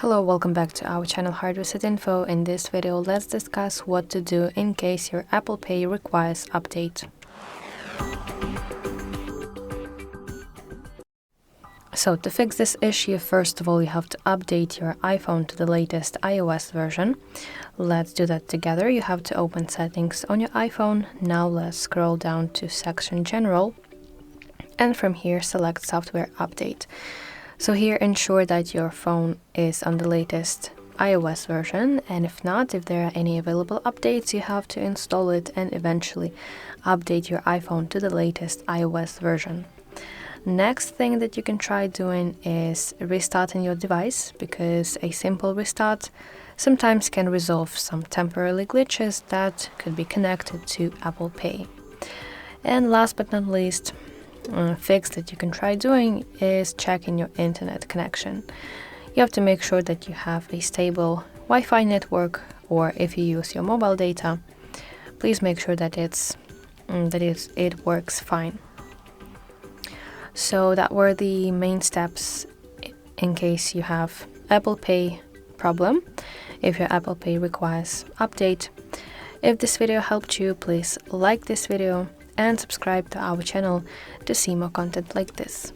Hello, welcome back to our channel HardReset.Info. In this video, let's discuss what to do in case your Apple Pay requires update. So to fix this issue, first of all, you have to update your iPhone to the latest iOS version. Let's do that together. You have to open settings on your iPhone. Now let's scroll down to section General, and from here select Software Update. So here ensure that your phone is on the latest iOS version, and if not, if there are any available updates, you have to install it and eventually update your iPhone to the latest iOS version. Next thing that you can try doing is restarting your device, because a simple restart sometimes can resolve some temporary glitches that could be connected to Apple Pay. And last but not least, fix that you can try doing is checking your internet connection. You have to make sure that you have a stable Wi-Fi network, or if you use your mobile data, please make sure that it works fine. So that were the main steps in case you have Apple Pay problem, if your Apple Pay requires update. If this video helped you, please like this video and subscribe to our channel to see more content like this.